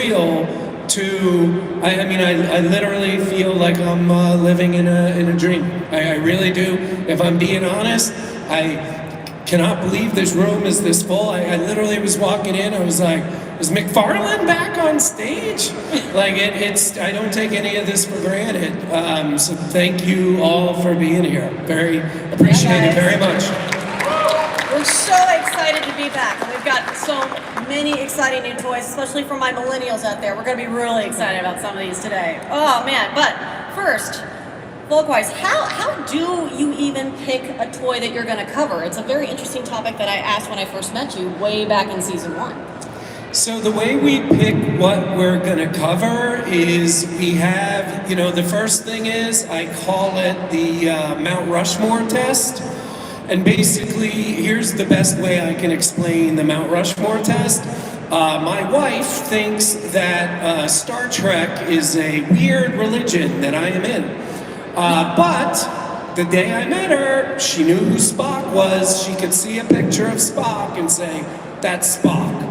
surreal to, I mean, I literally feel like I'm living in a dream. I really do. If I'm being honest, I cannot believe this room is this full. I literally was walking in, I was like, is McFarlane back on stage? Like, I don't take any of this for granted. So thank you all for being here. Very appreciate it very much. We're so excited to be back. And we've got so many exciting new toys, especially for my millennials out there. We're going to be really excited about some of these today. Oh man, but first, Volkwise, how do you even pick a toy that you're going to cover? It's a very interesting topic that I asked when I first met you way back in season 1. So the way we pick what we're going to cover is we have, the first thing is I call it the Mount Rushmore test. And basically, here's the best way I can explain the Mount Rushmore test. My wife thinks that Star Trek is a weird religion that I am in. But the day I met her, she knew who Spock was. She could see a picture of Spock and say, that's Spock.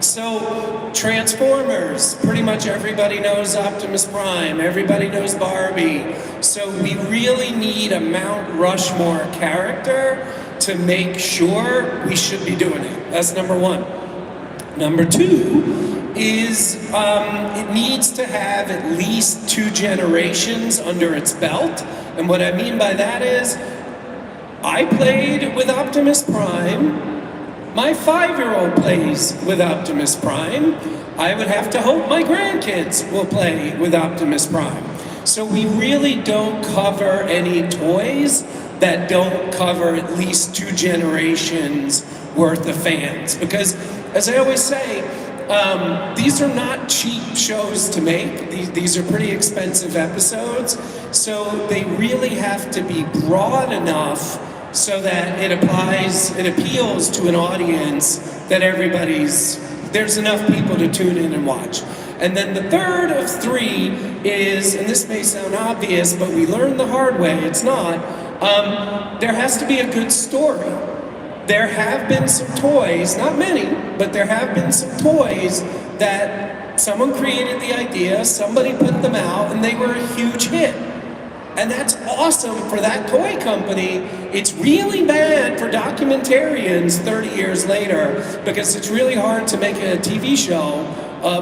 So, Transformers, pretty much everybody knows Optimus Prime, everybody knows Barbie. So we really need a Mount Rushmore character to make sure we should be doing it. That's number one. Number two is it needs to have at least 2 generations under its belt. And what I mean by that is, I played with Optimus Prime. My 5-year-old plays with Optimus Prime. I would have to hope my grandkids will play with Optimus Prime. So we really don't cover any toys that don't cover at least 2 generations worth of fans. Because, as I always say, these are not cheap shows to make. These are pretty expensive episodes. So they really have to be broad enough so that it appeals to an audience that there's enough people to tune in and watch. And then the third of 3 is, and this may sound obvious, but we learned the hard way, it's not, there has to be a good story. There have been some toys, not many, but there have been some toys that someone created the idea, somebody put them out, and they were a huge hit. And that's awesome for that toy company. It's really bad for documentarians 30 years later, because it's really hard to make a TV show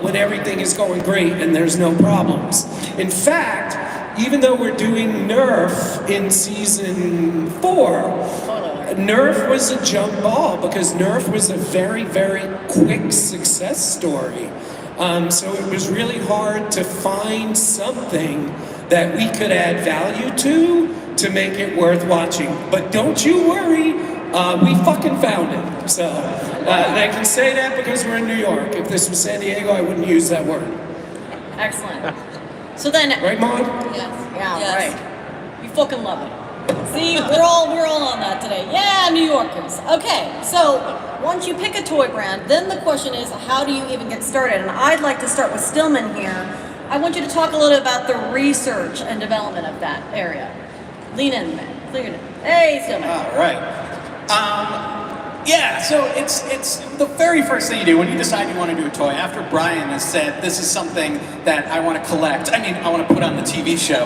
when everything is going great and there's no problems. In fact, even though we're doing Nerf in season 4, Nerf was a jump ball because Nerf was a very, very quick success story. So it was really hard to find something that we could add value to make it worth watching. But don't you worry, we fucking found it. So, and I can say that because we're in New York. If this was San Diego, I wouldn't use that word. Excellent. So then... Right, Maud? Yes. Yeah, right. We fucking love it. See, we're all on that today. Yeah, New Yorkers. Okay, so once you pick a toy brand, then the question is, how do you even get started? And I'd like to start with Stillman here. I want you to talk a little about the research and development of that area. Lean in, man. Lean in. Hey, Stillman. All right. Yeah, so it's the very first thing you do when you decide you want to do a toy. After Brian has said, this is something that I want to collect, I want to put on the TV show,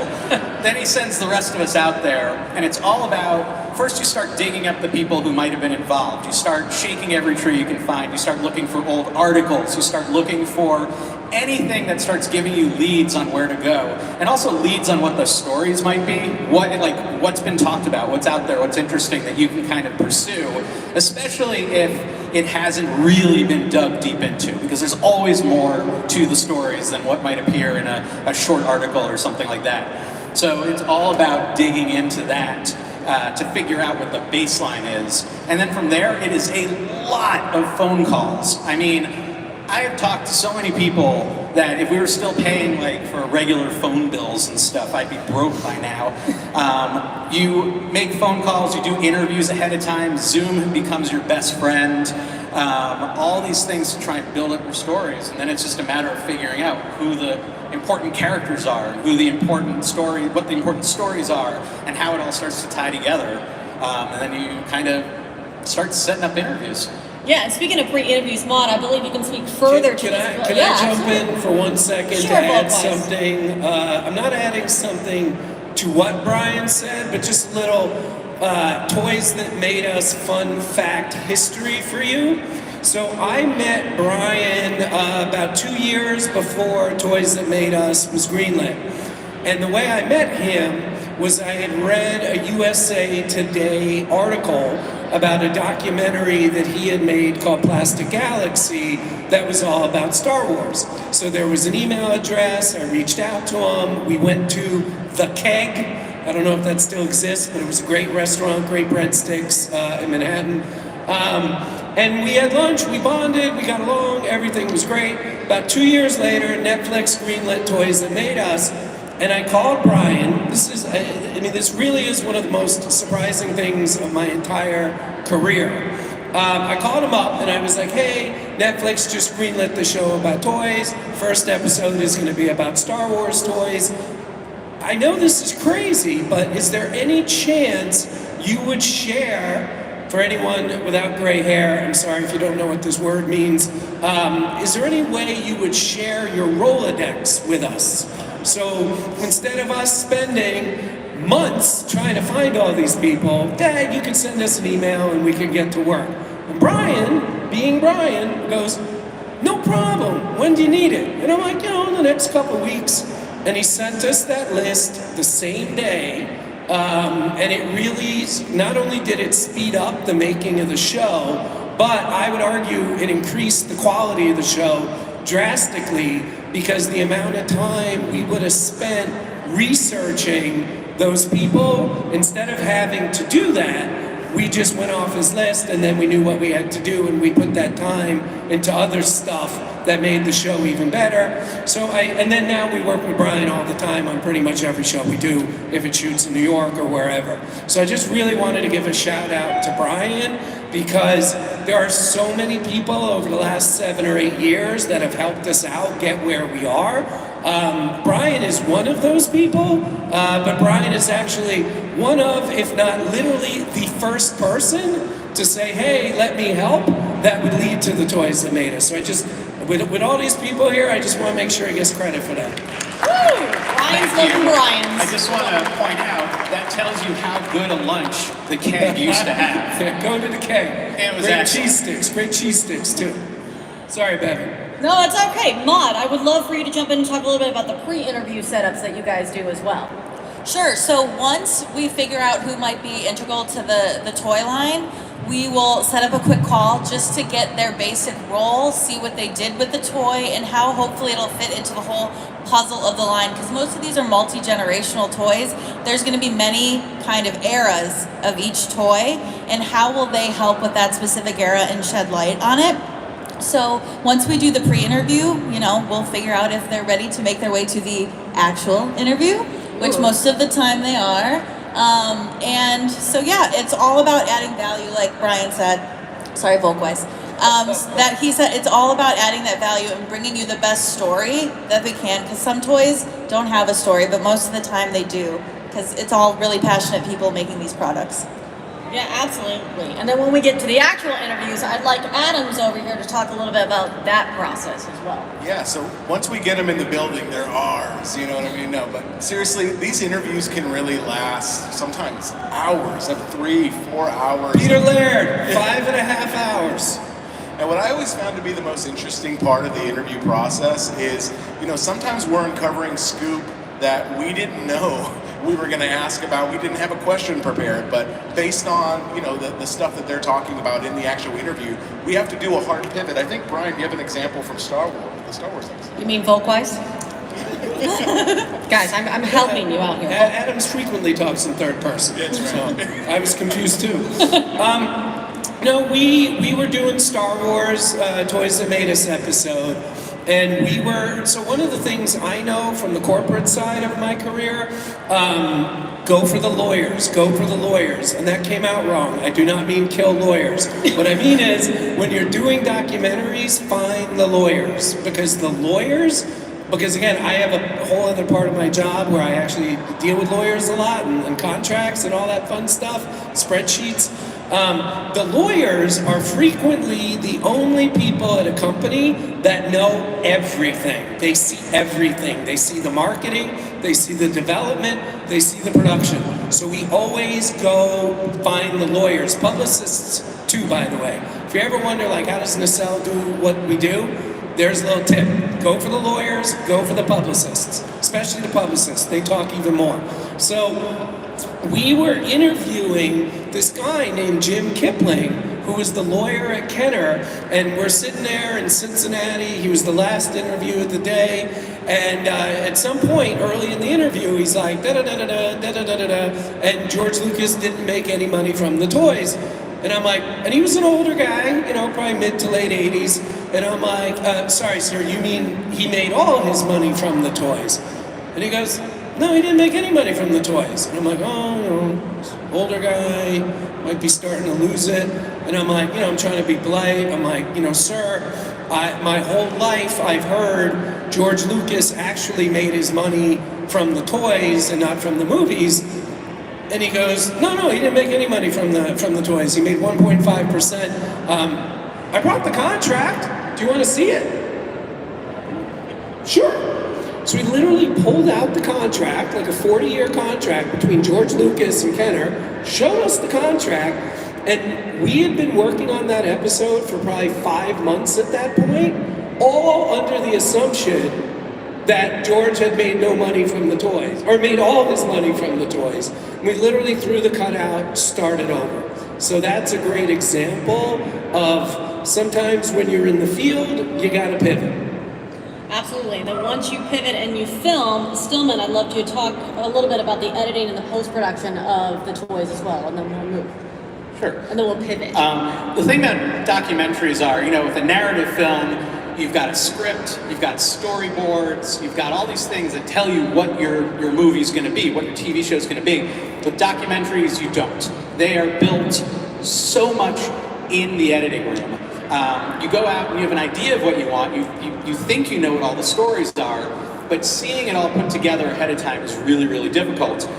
then he sends the rest of us out there, and it's all about, first you start digging up the people who might have been involved. You start shaking every tree you can find. You start looking for old articles. You start looking for anything that starts giving you leads on where to go, and also leads on what the stories might be, what's been talked about, what's out there, what's interesting that you can kind of pursue, especially if it hasn't really been dug deep into, because there's always more to the stories than what might appear in a short article or something like that. So it's all about digging into that to figure out what the baseline is, and then from there it is a lot of phone calls. I mean, I have talked to so many people that if we were still paying for regular phone bills and stuff, I'd be broke by now. You make phone calls, you do interviews ahead of time, Zoom becomes your best friend, all these things to try and build up your stories, and then it's just a matter of figuring out who the important characters are, and what the important stories are, and how it all starts to tie together, and then you kind of start setting up interviews. Yeah, and speaking of pre-interviews, Maud, I believe you can speak further to Can this. I jump in for 1 second Sure, to add Volkweis. something? I'm not adding something to what Brian said, but just little toys that made us fun fact history for you. So I met Brian about 2 years before Toys That Made Us was greenlit. And the way I met him was I had read a USA Today article about a documentary that he had made called Plastic Galaxy that was all about Star Wars. So there was an email address, I reached out to him, we went to The Keg. I don't know if that still exists, but it was a great restaurant, great breadsticks in Manhattan. And we had lunch, we bonded, we got along, everything was great. About 2 years later, Netflix greenlit Toys That Made Us, and I called Brian. This really is one of the most surprising things of my entire career. I called him up and I was like, hey, Netflix just greenlit the show about toys. First episode is going to be about Star Wars toys. I know this is crazy, but is there any chance you would share, for anyone without gray hair, I'm sorry if you don't know what this word means, is there any way you would share your Rolodex with us? So instead of us spending months trying to find all these people, Dad, you can send us an email and we can get to work. And Brian, being Brian, goes, no problem, when do you need it? And I'm like, in the next couple weeks. And he sent us that list the same day. And it really, not only did it speed up the making of the show, but I would argue it increased the quality of the show drastically, because the amount of time we would have spent researching those people, instead of having to do that, we just went off his list and then we knew what we had to do and we put that time into other stuff that made the show even better. And then now we work with Brian all the time on pretty much every show we do, if it shoots in New York or wherever. So I just really wanted to give a shout out to Brian, because there are so many people over the last 7 or 8 years that have helped us out get where we are. Brian is one of those people, but Brian is actually one of, if not literally the first person to say, hey, let me help, that would lead to the Toys That Made Us. So I just, with all these people here, I just want to make sure he gets credit for that. Woo! Brian's loving Brian's. I just want to point out, that tells you how good a lunch the Keg used to have. Yeah, go to the Keg. It was great cheese sticks too. Sorry, Bevan. No, it's okay. Maud, I would love for you to jump in and talk a little bit about the pre-interview setups that you guys do as well. Sure. So once we figure out who might be integral to the toy line, we will set up a quick call just to get their basic role, see what they did with the toy, and how hopefully it'll fit into the whole puzzle of the line. Because most of these are multi-generational toys. There's going to be many kind of eras of each toy, and how will they help with that specific era and shed light on it. So once we do the pre-interview, we'll figure out if they're ready to make their way to the actual interview, which most of the time they are. And so, yeah, it's all about adding value, like Brian said. Sorry, Volkweis. That he said it's all about adding that value and bringing you the best story that we can, because some toys don't have a story, but most of the time they do, because it's all really passionate people making these products. Yeah, absolutely. And then when we get to the actual interviews, I'd like Adams over here to talk a little bit about that process as well. Yeah, so once we get them in the building, they're ours, you know what I mean? No, but seriously, these interviews can really last sometimes hours, up 3-4 hours. Peter Laird, 5.5 hours. And what I always found to be the most interesting part of the interview process is, sometimes we're uncovering scoop that we didn't know we were going to ask about. We didn't have a question prepared, but based on the stuff that they're talking about in the actual interview, we have to do a hard pivot. I think, Brian, you have an example from the Star Wars episode. You mean Volkweis? Guys, I'm helping you out here. Adams frequently talks in third person. That's right. So I was confused too. No, we were doing Star Wars Toys That Made Us episode. And so one of the things I know from the corporate side of my career, go for the lawyers. And that came out wrong. I do not mean kill lawyers. What I mean is, when you're doing documentaries, find the lawyers. Because again, I have a whole other part of my job where I actually deal with lawyers a lot and contracts and all that fun stuff, spreadsheets. The lawyers are frequently the only people at a company that know everything. They see everything. They see the marketing, they see the development, they see the production. So we always go find the lawyers, publicists too, by the way. If you ever wonder, like, how does Nacelle do what we do? There's a little tip. Go for the lawyers, go for the publicists, especially the publicists. They talk even more. So we were interviewing this guy named Jim Kipling, who was the lawyer at Kenner, and we're sitting there in Cincinnati. He was the last interview of the day, and at some point early in the interview, he's like, da-da-da-da-da, da-da-da-da-da, and George Lucas didn't make any money from the toys. And I'm like, and he was an older guy, you know, probably mid to late 80s, and I'm like, sorry, sir, you mean he made all his money from the toys? And he goes, no, he didn't make any money from the toys. And I'm like, oh, you know, older guy, might be starting to lose it. And I'm like, you know, I'm trying to be polite. I'm like, you know, sir, my whole life I've heard George Lucas actually made his money from the toys and not from the movies. And he goes, no, he didn't make any money from the toys. He made 1.5%. I brought the contract. Do you want to see it? Sure. So we literally pulled out the contract, like a 40-year contract between George Lucas and Kenner, showed us the contract, and we had been working on that episode for probably 5 months at that point, all under the assumption that George had made no money from the toys, or made all his money from the toys. And we literally threw the cutout, started over. So that's a great example of sometimes when you're in the field, you gotta pivot. Absolutely. Then once you pivot and you film, Stillman, I'd love you to talk a little bit about the editing and the post-production of the toys as well, and then we'll move. Sure. And then we'll pivot. The thing that documentaries are, you know, with a narrative film, you've got a script, you've got storyboards, you've got all these things that tell you what your movie's going to be, what your TV show's going to be. With documentaries, you don't. They are built so much in the editing room. You go out and you have an idea of what you want. You think you know what all the stories are, but seeing it all put together ahead of time is really, really difficult.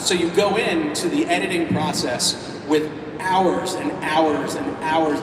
So you go into the editing process with hours and hours and hours.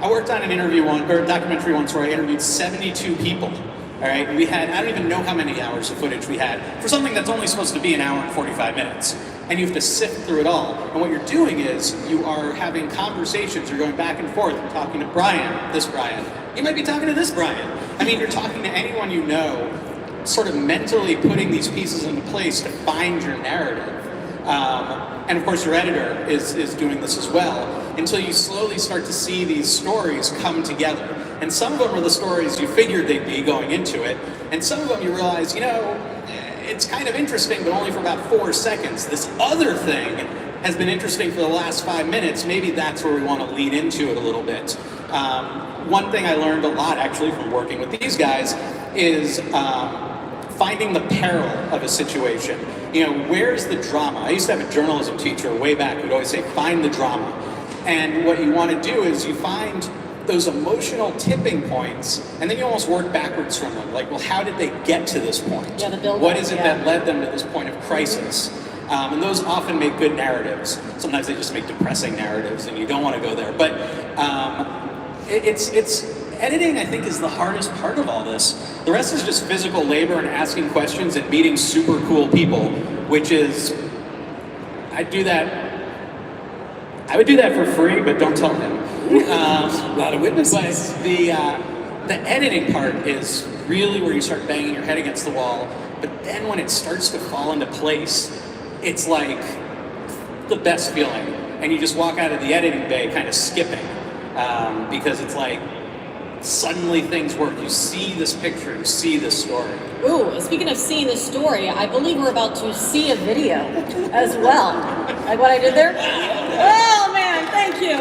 I worked on an interview or a documentary once where I interviewed 72 people. All right, and we had, I don't even know how many hours of footage we had for something that's only supposed to be an hour and 45 minutes. And you have to sift through it all. And what you're doing is you are having conversations. You're going back and forth. You're talking to Brian, this Brian. You might be talking to this Brian. I mean, you're talking to anyone you know, sort of mentally putting these pieces into place to find your narrative. And of course, your editor is doing this as well, until you slowly start to see these stories come together. And some of them are the stories you figured they'd be going into it, and some of them you realize, you know, it's kind of interesting, but only for about 4 seconds. This other thing has been interesting for the last 5 minutes. Maybe that's where we want to lead into it a little bit. One thing I learned a lot, actually, from working with these guys is finding the peril of a situation. You know, where's the drama? I used to have a journalism teacher way back who'd always say, find the drama. And what you want to do is you find those emotional tipping points, and then you almost work backwards from them. Like, well, how did they get to this point? Yeah, the build-up, what is it that led them to this point of crisis? And those often make good narratives. Sometimes they just make depressing narratives, and you don't want to go there. But it's editing, I think, is the hardest part of all this. The rest is just physical labor and asking questions and meeting super cool people, which is, I would do that for free, but don't tell him. A lot of witnesses. But the editing part is really where you start banging your head against the wall. But then when it starts to fall into place, it's like the best feeling. And you just walk out of the editing bay kind of skipping, because it's like suddenly things work. You see this picture, you see this story. Ooh, speaking of seeing the story, I believe we're about to see a video as well. Like what I did there? Oh man, thank you.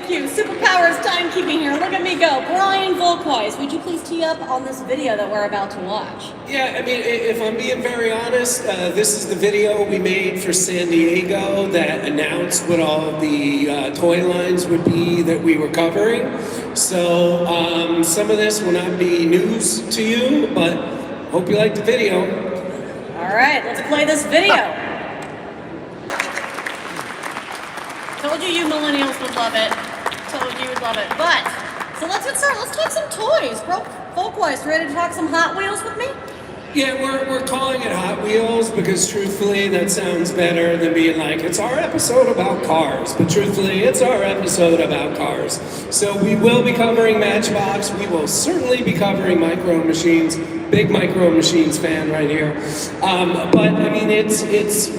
Superpowers timekeeping here. Look at me go. Brian Volkweis, would you please tee up on this video that we're about to watch? Yeah, I mean, if I'm being very honest, this is the video we made for San Diego that announced what all the toy lines would be that we were covering. So some of this will not be news to you, but hope you like the video. All right, let's play this video. Told you millennials would love it. Told you would love it. But, so let's get started. Let's talk some toys. Folkwise, ready to talk some Hot Wheels with me? Yeah, we're calling it Hot Wheels because truthfully that sounds better than being like, it's our episode about cars. But truthfully, it's our episode about cars. So we will be covering Matchbox. We will certainly be covering Micro Machines. Big Micro Machines fan right here. But I mean,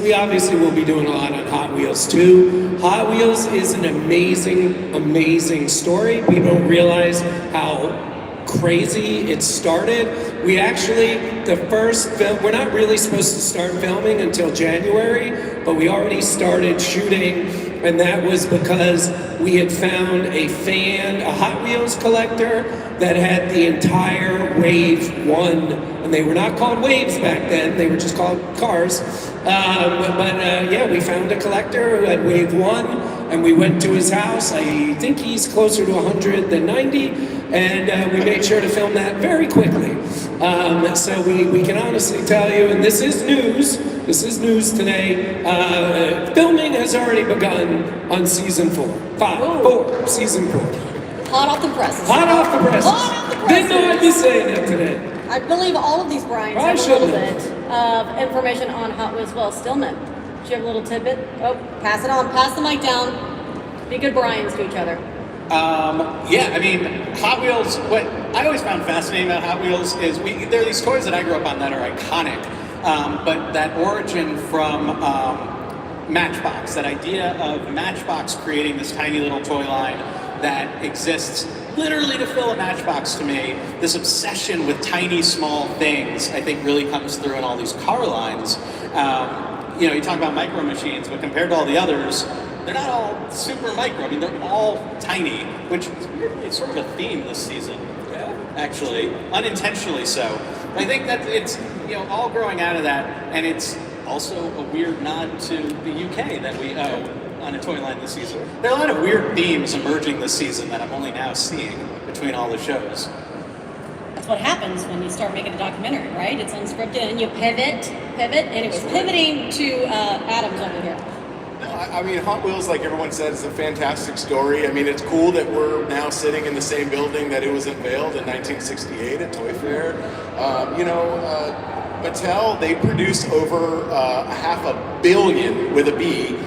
we obviously will be doing a lot on Hot Wheels too. Hot Wheels is an amazing, amazing story. People don't realize how crazy it started. We actually, the first film, we're not really supposed to start filming until January, but we already started shooting, and that was because we had found a fan, a Hot Wheels collector that had the entire Wave 1, and they were not called Waves back then, they were just called cars. Yeah, we found a collector who had Wave 1, and we went to his house. I think he's closer to 100 than 90, and we made sure to film that very quickly. So we can honestly tell you, and this is news today, filming has already begun on season 4. Season 4. Hot off the presses. Hot off the presses. Hot off the presses. Didn't know I'd be saying that today. I believe all of these Brians I have a little shouldn't bit of information on Hot Wheels. Well, Stillman, do you have a little tidbit? Oh, pass it on. Pass the mic down. Be good Brians to each other. Yeah, I mean, Hot Wheels, what I always found fascinating about Hot Wheels is there are these toys that I grew up on that are iconic, but that origin from Matchbox, that idea of Matchbox creating this tiny little toy line that exists literally to fill a matchbox to me, this obsession with tiny, small things, I think really comes through in all these car lines. You talk about Micro Machines, but compared to all the others, they're not all super micro. I mean, they're all tiny, which is weirdly sort of a theme this season. Yeah. Actually, unintentionally so. I think that it's, all growing out of that, and it's also a weird nod to the UK that we owe on a toy line this season. There are a lot of weird themes emerging this season that I'm only now seeing between all the shows. That's what happens when you start making a documentary, right? It's unscripted and you pivot. Anyways, pivoting to Adams over here. I mean, Hot Wheels, like everyone said, is a fantastic story. I mean, it's cool that we're now sitting in the same building that it was unveiled in 1968 at Toy Fair. Mattel, they produce over 500 million with a B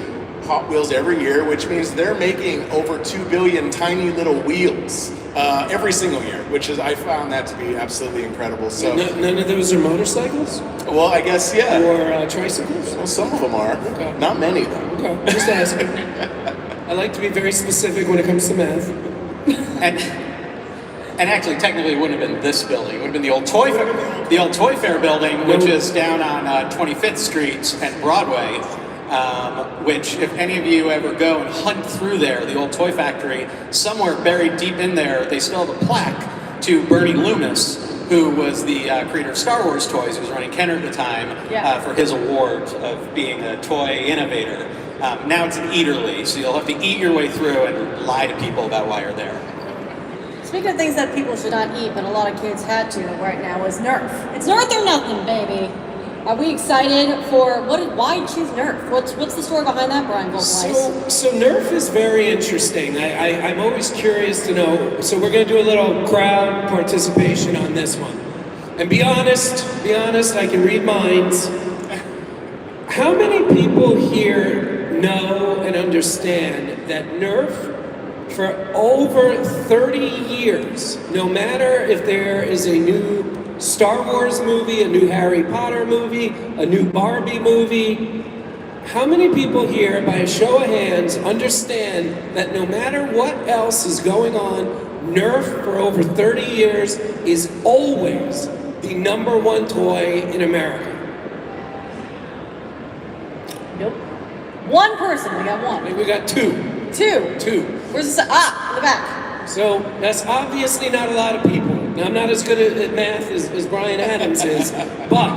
Hot Wheels every year, which means they're making over 2 billion tiny little wheels every single year, which is, I found that to be absolutely incredible. So None of those are motorcycles? well, I guess, yeah. Or tricycles? Well, some of them are. Okay. Not many, though. Okay, just asking. I like to be very specific when it comes to math. And actually, technically, it wouldn't have been this building. It would have been the old Toy Fair building, which is down on 25th Street and Broadway. Which, if any of you ever go and hunt through there, the old toy factory, somewhere buried deep in there, they still have a plaque to Bernie Loomis, who was the creator of Star Wars toys, who was running Kenner at the time, for his award of being a toy innovator. Now it's an eaterly, so you'll have to eat your way through and lie to people about why you're there. Speaking of things that people should not eat, but a lot of kids had to right now, is Nerf. It's Nerf or nothing, baby. Are we excited for why choose Nerf? What's the story behind that, Brian Volkweiss? So Nerf is very interesting. I'm always curious to know. So we're going to do a little crowd participation on this one. And be honest, I can read minds. How many people here know and understand that Nerf, for over 30 years, no matter if there is a new Star Wars movie, a new Harry Potter movie, a new Barbie movie, how many people here, by a show of hands, understand that no matter what else is going on, Nerf for over 30 years is always the #1 toy in America? Nope. One person. We got one. Maybe we got two. Two. Where's the in the back? So that's obviously not a lot of people. Now, I'm not as good at math as Brian Adams is, but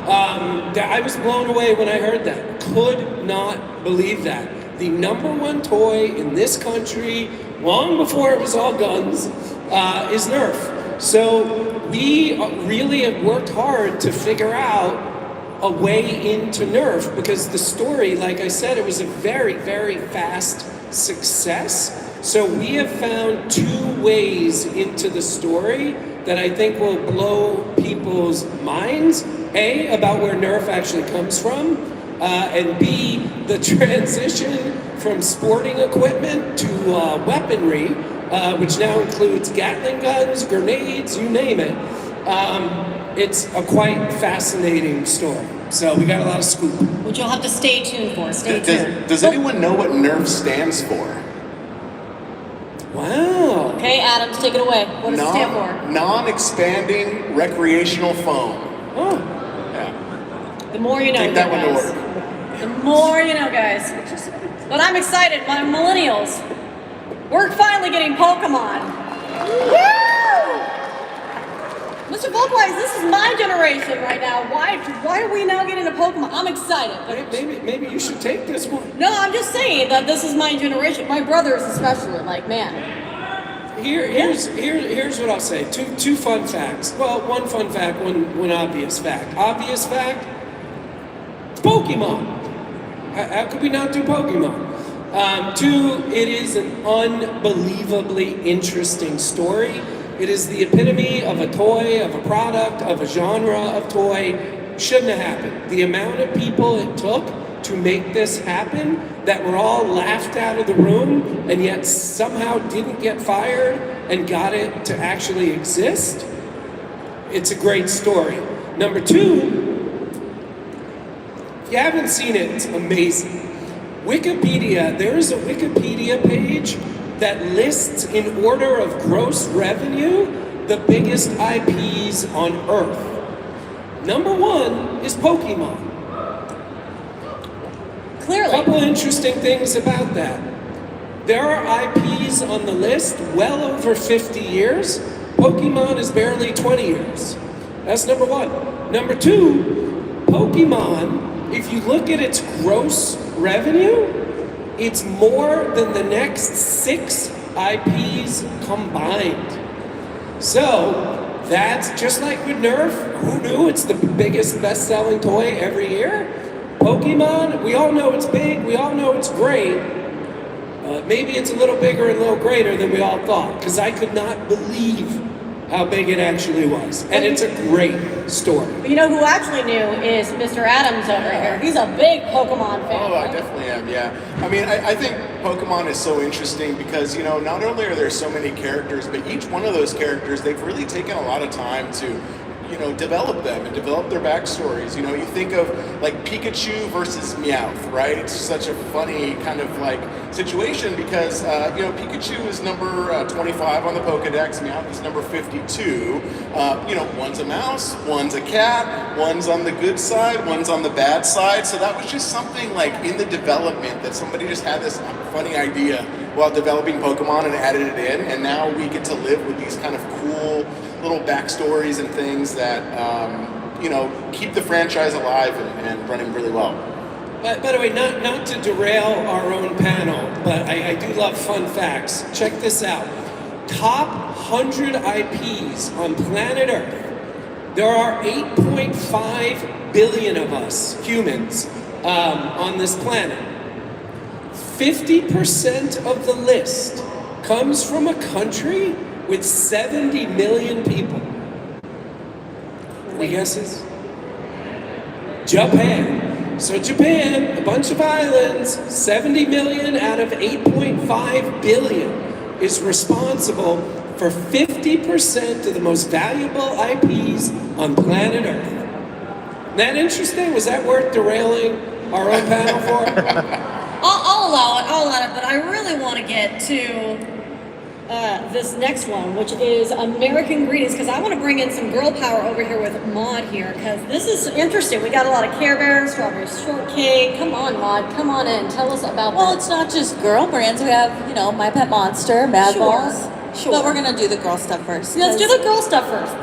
I was blown away when I heard that. Could not believe that. The #1 toy in this country, long before it was all guns, is Nerf. So we really have worked hard to figure out a way into Nerf, because the story, like I said, it was a very, very fast success. So we have found 2 ways into the story that I think will blow people's minds. A, about where Nerf actually comes from, and B, the transition from sporting equipment to weaponry, which now includes Gatling guns, grenades, you name it. It's a quite fascinating story. So we got a lot of scoop. Which you'll have to stay tuned for. Stay tuned. Does anyone know what Nerf stands for? Wow. Okay, Adams, take it away. What does it stand for? Non-expanding recreational foam. Oh. Yeah. The more you know, Take that one to guys. work. The more you know, guys. But I'm excited, my millennials. We're finally getting Pokemon. Woo! Mr. Volkwise, this is my generation right now. Why are we now getting a Pokemon? I'm excited. Maybe you should take this one. No, I'm just saying that this is my generation. My brothers especially, like, man. Here's what I'll say. Two fun facts. Well, one fun fact, one obvious fact. Obvious fact, it's Pokemon. How could we not do Pokemon? 2, it is an unbelievably interesting story. It is the epitome of a toy, of a product, of a genre of toy. Shouldn't have happened. The amount of people it took to make this happen that were all laughed out of the room and yet somehow didn't get fired and got it to actually exist. It's a great story. Number 2, if you haven't seen it, it's amazing. Wikipedia, there is a Wikipedia page that lists in order of gross revenue the biggest IPs on Earth. Number 1 is Pokemon. Clearly. A couple interesting things about that. There are IPs on the list well over 50 years. Pokemon is barely 20 years. That's number 1. Number 2, Pokemon, if you look at its gross revenue, it's more than the next 6 IPs combined. So that's just like with Nerf. Who knew it's the biggest best-selling toy every year? Pokemon, we all know it's big, we all know it's great. Maybe it's a little bigger and a little greater than we all thought, because I could not believe how big it actually was. And it's a great story. But you know who actually knew is Mr. Adams over here. He's a big Pokemon fan. Oh, I definitely am, yeah. I mean, I think Pokemon is so interesting because, you know, not only are there so many characters, but each one of those characters, they've really taken a lot of time to, you know, develop them and develop their backstories. You know, you think of like Pikachu versus Meowth, right? It's such a funny kind of like situation because, you know, Pikachu is number 25 on the Pokedex, Meowth is number 52. You know, one's a mouse, one's a cat, one's on the good side, one's on the bad side. So that was just something like in the development that somebody just had this funny idea while developing Pokemon and added it in. And now we get to live with these kind of cool little backstories and things that, you know, keep the franchise alive and running really well. By the way, not to derail our own panel, but I do love fun facts. Check this out. Top 100 IPs on planet Earth. There are 8.5 billion of us, humans, on this planet. 50% of the list comes from a country with 70 million people. Any guesses? Japan. So Japan, a bunch of islands, 70 million out of 8.5 billion is responsible for 50% of the most valuable IPs on planet Earth. Isn't that interesting? Was that worth derailing our own panel for? I'll allow it, but I really want to get to this next one, which is American Greetings, because I want to bring in some girl power over here with Maud here, because this is interesting. We got a lot of Care Bears, strawberry shortcake. Come on, Maud, come on in. Tell us about Well, that. it's not just girl brands. We have, you know, My Pet Monster, Mad Sure, Balls. sure. But we're going to do the girl stuff first. Let's do the girl stuff first.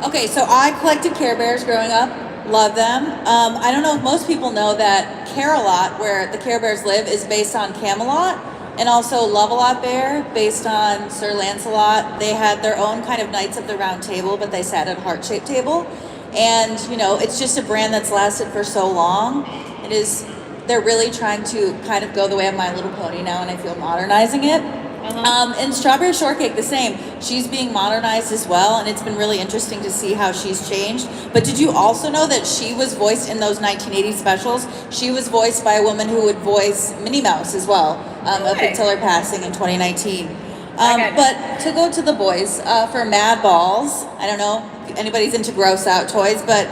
Okay, so I collected Care Bears growing up. Love them. I don't know if most people know that Care-a-Lot, where the Care Bears live, is based on Camelot. And also Love-a-Lot Bear, based on Sir Lancelot. They had their own kind of Knights of the Round Table, but they sat at a heart-shaped table. And, you know, it's just a brand that's lasted for so long. It is they're really trying to kind of go the way of My Little Pony now, and I feel modernizing it. And Strawberry Shortcake, the same. She's being modernized as well, and it's been really interesting to see how she's changed. But did you also know that she was voiced in those 1980 specials? She was voiced by a woman who would voice Minnie Mouse as well, up until her passing in 2019. But to go to the boys, for Mad Balls, I don't know if anybody's into gross out toys, but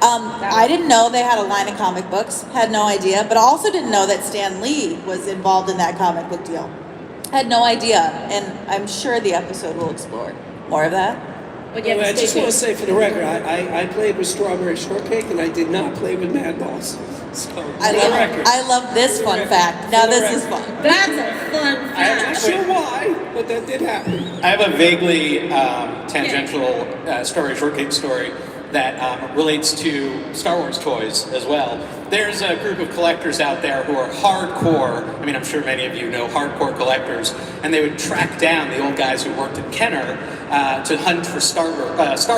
I didn't know they had a line of comic books, had no idea, but I also didn't know that Stan Lee was involved in that comic book deal. Had no idea, and I'm sure the episode will explore more of that. But Well, I just want to say for the record, I played with Strawberry Shortcake and I did not play with Mad Balls. So, I love this fun fact. Now this is fun. That's a fun I fact. have I'm not sure why, but that did happen. I have a vaguely tangential Strawberry Shortcake story that relates to Star Wars toys as well. There's a group of collectors out there who are hardcore, I mean, I'm sure many of you know hardcore collectors, and they would track down the old guys who worked at Kenner to hunt for Star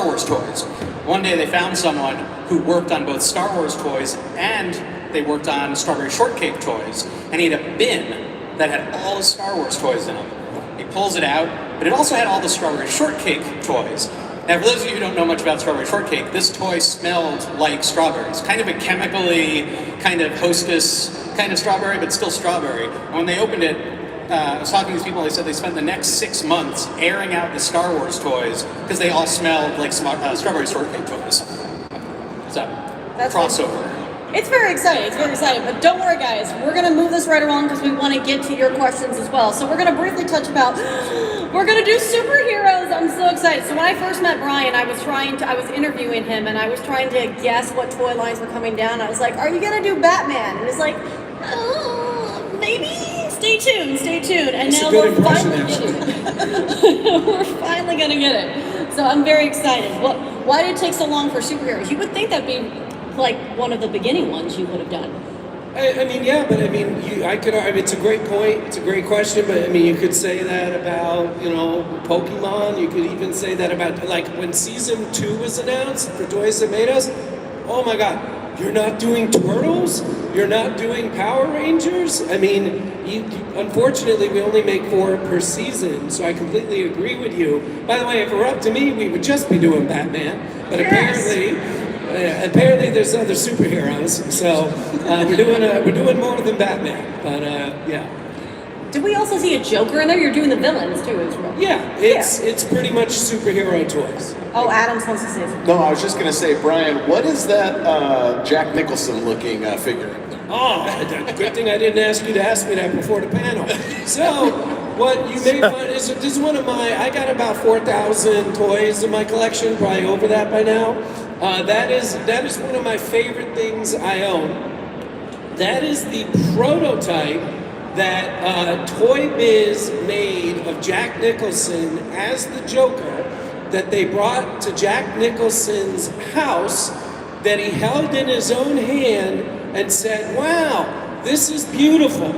Wars toys. One day they found someone who worked on both Star Wars toys and they worked on Strawberry Shortcake toys, and he had a bin that had all the Star Wars toys in them. He pulls it out, but it also had all the Strawberry Shortcake toys. Now, for those of you who don't know much about Strawberry Shortcake, this toy smelled like strawberries. Kind of a chemically, kind of Hostess kind of strawberry, but still strawberry. And when they opened it, I was talking to these people, they said they spent the next 6 months airing out the Star Wars toys because they all smelled like Strawberry Shortcake toys. So, That's crossover. It's very exciting. It's very exciting. But don't worry, guys. We're going to move this right along because we want to get to your questions as well. So we're going to briefly touch about. We're going to do superheroes. I'm so excited. So when I first met Brian, I was interviewing him and I was trying to guess what toy lines were coming down. I was like, "Are you going to do Batman?" And he's like, "Oh, maybe. Stay tuned. Stay tuned." And That's now a good we're impression, finally getting it. We're finally going to get it. So I'm very excited. Why did it take so long for superheroes? You would think that'd be like one of the beginning ones you would have done. I mean, yeah, but I mean, it's a great point. It's a great question, but I mean, you could say that about, Pokemon. You could even say that about, like, when season 2 was announced for Toys That Made Us. Oh my God, you're not doing Turtles? You're not doing Power Rangers? I mean, unfortunately, we only make 4 per season, so I completely agree with you. By the way, if it were up to me, we would just be doing Batman, but apparently there's other superheroes, so we're doing more than Batman. But yeah. Did we also see a Joker in there? You're doing the villains too, as well. Yeah, it's pretty much superhero toys. Oh, Adam's supposed to say something. No, I was just going to say, Brian, what is that Jack Nicholson looking figure? Oh, good thing I didn't ask you to ask me that before the panel. So, what you may find is this is one of I got about 4,000 toys in my collection, probably over that by now. That is one of my favorite things I own. That is the prototype that Toy Biz made of Jack Nicholson as the Joker that they brought to Jack Nicholson's house that he held in his own hand and said, "Wow, this is beautiful.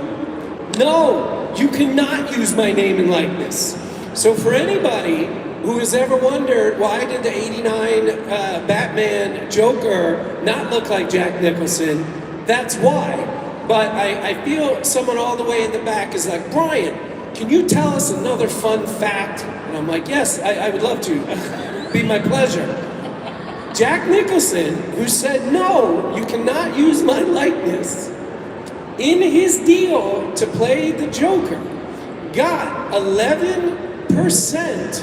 No, you cannot use my name and likeness." So for anybody who has ever wondered why did the 89 Batman Joker not look like Jack Nicholson, that's why. But I feel someone all the way in the back is like, "Brian, can you tell us another fun fact?" And I'm like, "Yes, I would love to. It'd be my pleasure." Jack Nicholson, who said, "No, you cannot use my likeness," in his deal to play the Joker, got 11%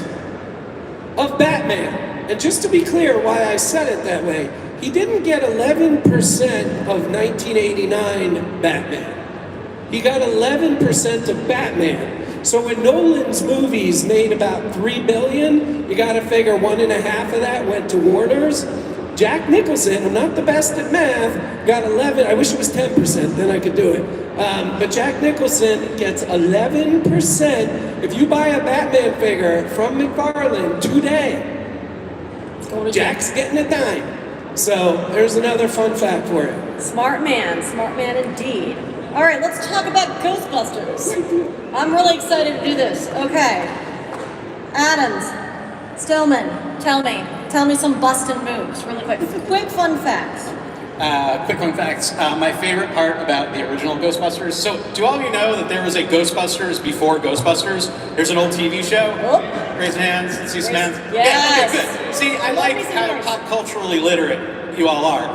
of Batman. And just to be clear why I said it that way, he didn't get 11% of 1989 Batman. He got 11% of Batman. So when Nolan's movies made about $3 billion, you gotta figure 1.5 of that went to Warner's. Jack Nicholson, I'm not the best at math, got 11, I wish it was 10%, then I could do it. But Jack Nicholson gets 11%. If you buy a Batman figure from McFarlane today, Jack's getting a dime. So there's another fun fact for you. Smart man indeed. All right, let's talk about Ghostbusters. I'm really excited to do this. Okay, Adams, Stillman, tell me some bustin' moves really quick. Quick fun facts. Quick fun facts. My favorite part about the original Ghostbusters. So, do all of you know that there was a Ghostbusters before Ghostbusters? There's an old TV show. Oh. Raise your hands. See some hands. Yes. Yeah. Okay. Good. See, I like how pop culturally literate you all are.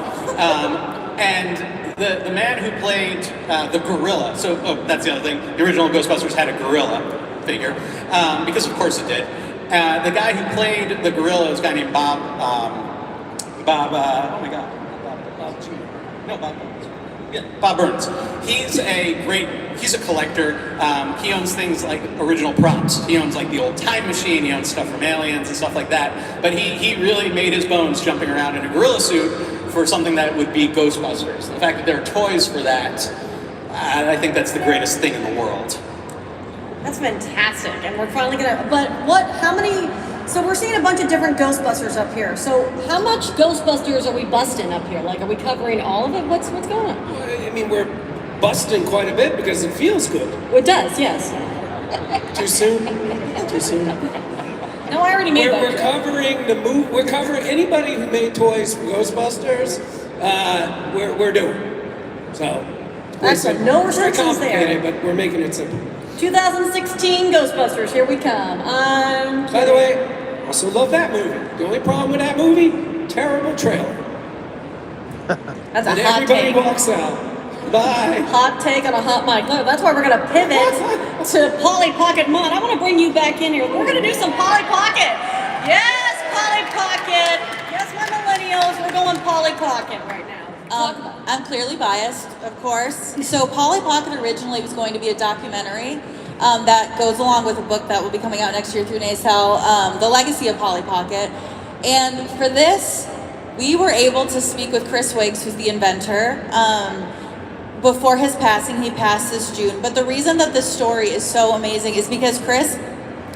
And the man who played the gorilla. So, that's the other thing. The original Ghostbusters had a gorilla figure, because of course it did. The guy who played the gorilla was a guy named Bob. Bob. Oh my God. Bob Burns. He's a collector. He owns things like original props. He owns like the old time machine. He owns stuff from Aliens and stuff like that. But he really made his bones jumping around in a gorilla suit for something that would be Ghostbusters. The fact that there are toys for that, I think that's the greatest thing in the world. That's fantastic, and we're finally gonna. But how many? So we're seeing a bunch of different Ghostbusters up here. So how much Ghostbusters are we busting up here? Like, are we covering all of it? What's going on? I mean, we're busting quite a bit because it feels good. It does, yes. Too soon? Too soon. No, I already made that. We're covering the move. We're covering anybody who made toys for Ghostbusters. We're doing. So. Excellent. No restrictions there. But we're making it simple. 2016 Ghostbusters, here we come. By the way, also love that movie. The only problem with that movie, terrible trailer. That's a And hot everybody take. walks out. Bye. Hot take on a hot mic. Look, that's why we're going to pivot to Polly Pocket Mod. I want to bring you back in here. We're going to do some Polly Pocket. Yes, Polly Pocket. Yes, my millennials. We're going Polly Pocket right now. I'm clearly biased, of course. So Polly Pocket originally was going to be a documentary that goes along with a book that will be coming out next year through NACL, The Legacy of Polly Pocket. And for this, we were able to speak with Chris Wiggs, who's the inventor. Before his passing, he passed this June. But the reason that this story is so amazing is because Chris,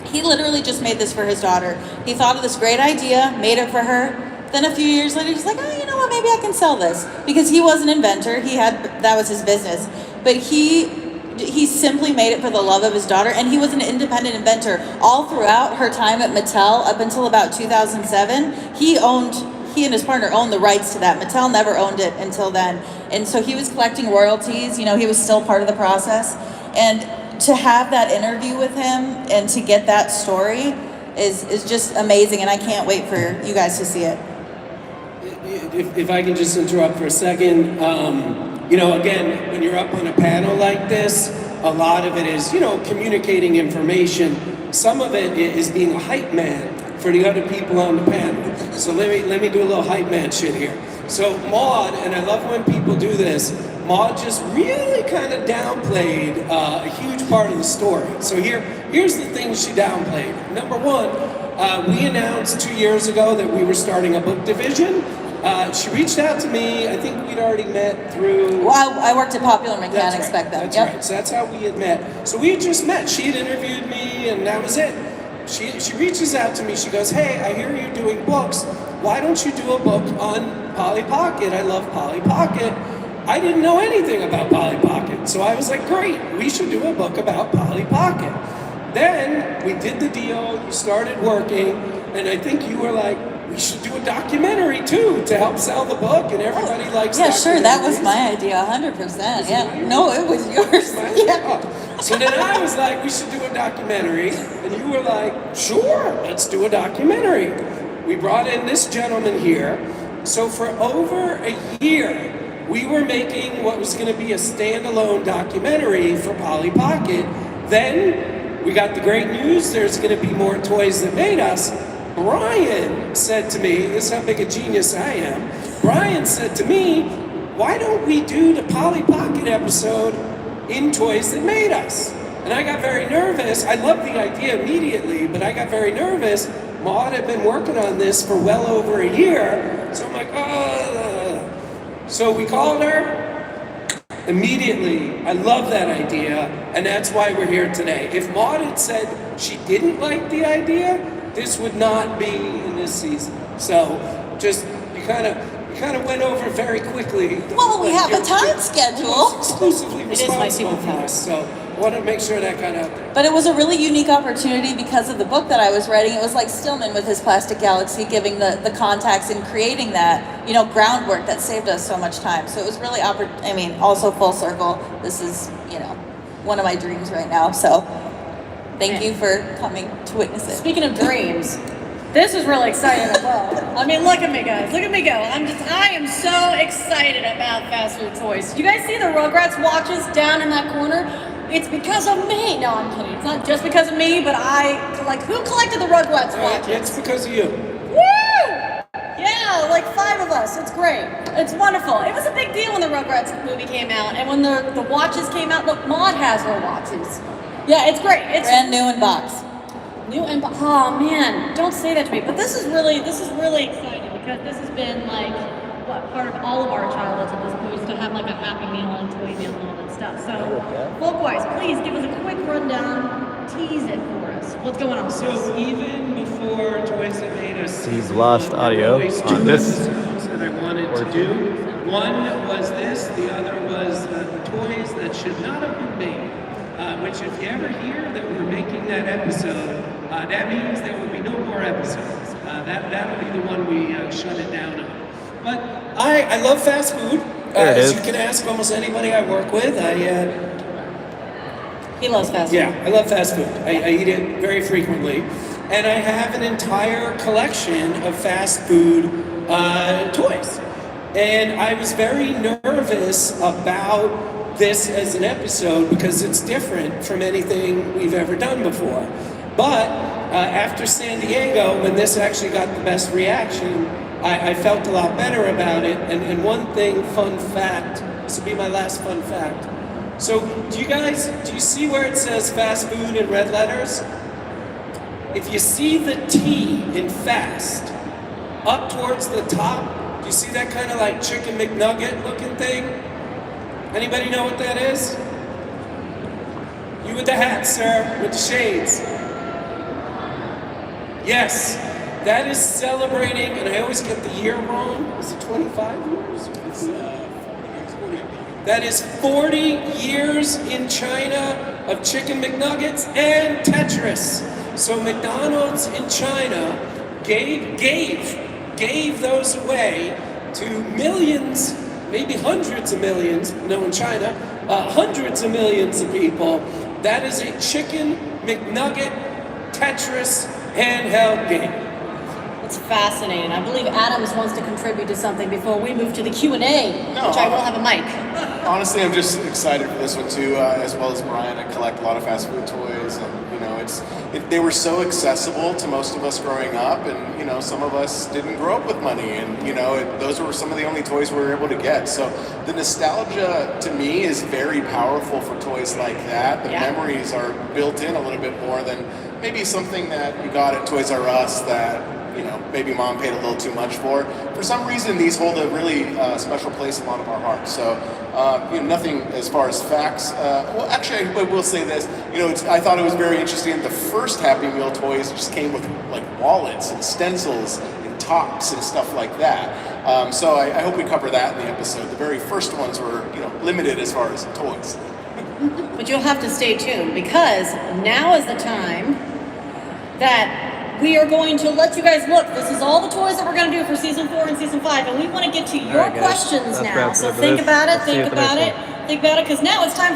he literally just made this for his daughter. He thought of this great idea, made it for her. Then a few years later, he's like, oh, you know what, maybe I can sell this. Because he was an inventor, that was his business. But he simply made it for the love of his daughter, and he was an independent inventor. All throughout her time at Mattel, up until about 2007, he and his partner owned the rights to that. Mattel never owned it until then. And so he was collecting royalties, he was still part of the process. And to have that interview with him and to get that story is just amazing, and I can't wait for you guys to see it. If I can just interrupt for a second, again, when you're up on a panel like this, a lot of it is, communicating information. Some of it is being a hype man for the other people on the panel. So let me do a little hype man shit here. So Maude, and I love when people do this, Maude just really kind of downplayed a huge part of the story. So here's the things she downplayed. Number one, we announced 2 years ago that we were starting a book division. She reached out to me. I think we'd already met through... Well, I worked at Popular Mechanics back then. That's right. So that's how we had met. So we had just met. She had interviewed me, and that was it. She reaches out to me. She goes, hey, I hear you're doing books. Why don't you do a book on Polly Pocket? I love Polly Pocket. I didn't know anything about Polly Pocket. So I was like, great, we should do a book about Polly Pocket. Then we did the deal. We started working, and I think you were like, we should do a documentary too to help sell the book, and everybody likes. Yeah, sure, that was my idea, 100%. Yeah, no, it was yours. Yeah. So then I was like, we should do a documentary, and you were like, sure, let's do a documentary. We brought in this gentleman here. So for over a year, we were making what was going to be a standalone documentary for Polly Pocket. Then we got the great news: there's going to be more toys that made us. Brian said to me, this is how big a genius I am, Brian said to me, why don't we do the Polly Pocket episode in Toys That Made Us? And I got very nervous. I loved the idea immediately, but I got very nervous. Maude had been working on this for well over a year, so I'm like, So we called her immediately. I love that idea, and that's why we're here today. If Maude had said she didn't like the idea, this would not be in this season. So, just you kind of went over very quickly. Well, we have a time schedule. Exclusively It is my responsible for superpower. this. So, want to make sure that got out there. But it was a really unique opportunity because of the book that I was writing. It was like Stillman with his Plastic Galaxy giving the contacts and creating that, groundwork that saved us so much time. So it was really, also full circle. This is, one of my dreams right now. So thank you for coming to witness it. Speaking of dreams, this is really exciting as well. I mean, look at me, guys. Look at me go. I am so excited about fast food toys. You guys see the Rugrats watches down in that corner? It's because of me. No, I'm kidding. It's not just because of me, but who collected the Rugrats watches? It's because of you. Woo! Yeah, like 5 of us. It's great. It's wonderful. It was a big deal when the Rugrats movie came out, and when the watches came out. Look, Maude has her watches. Yeah, it's great. It's brand new in box. New and oh man, don't say that to me. But this is really exciting because this has been part of all of our childhoods at this point, to have a Happy Meal and Toy Meal and all that stuff. So, Folkwise, please give us a quick rundown, tease it for us. What's going on? So even before Toys That Made Us, He's lost audio on this that I wanted to do. One was this, the other was the toys that should not have been made. Which, if you ever hear that we're making that episode, that means there will be no more episodes. That'll be the one we shut it down on. But I love fast food. As you can ask almost anybody I work with. He loves fast food. Yeah, I love fast food. I eat it very frequently. And I have an entire collection of fast food toys. And I was very nervous about this as an episode because it's different from anything we've ever done before. But after San Diego, when this actually got the best reaction, I felt a lot better about it. And one thing, fun fact, this will be my last fun fact. So do you see where it says fast food in red letters? If you see the T in fast up towards the top, do you see that kind of like chicken McNugget looking thing? Anybody know what that is? You with the hat, sir, with the shades. Yes, that is celebrating, and I always get the year wrong. Is it 25 years? That is 40 years in China of Chicken McNuggets and Tetris. So McDonald's in China gave those away to millions, maybe hundreds of millions, no in China, hundreds of millions of people. That is a Chicken McNugget Tetris handheld game. It's fascinating. I believe Adams wants to contribute to something before we move to the Q&A, which I will have a mic. Honestly, I'm just excited for this one too, as well as Brian. I collect a lot of fast food toys, and they were so accessible to most of us growing up, and some of us didn't grow up with money, and those were some of the only toys we were able to get. So the nostalgia to me is very powerful for toys like that. The memories are built in a little bit more than maybe something that you got at Toys R Us that maybe mom paid a little too much for. For some reason, these hold a really special place in a lot of our hearts. So, nothing as far as facts. Well, actually, I will say this. I thought it was very interesting. The first Happy Meal toys just came with wallets and stencils and tops and stuff like that. So I hope we cover that in the episode. The very first ones were, limited as far as toys. But you'll have to stay tuned because now is the time that we are going to let you guys look. This is all the toys that we're going to do for season 4 and season 5, and we want to get to your questions now. So think about it, because now it's time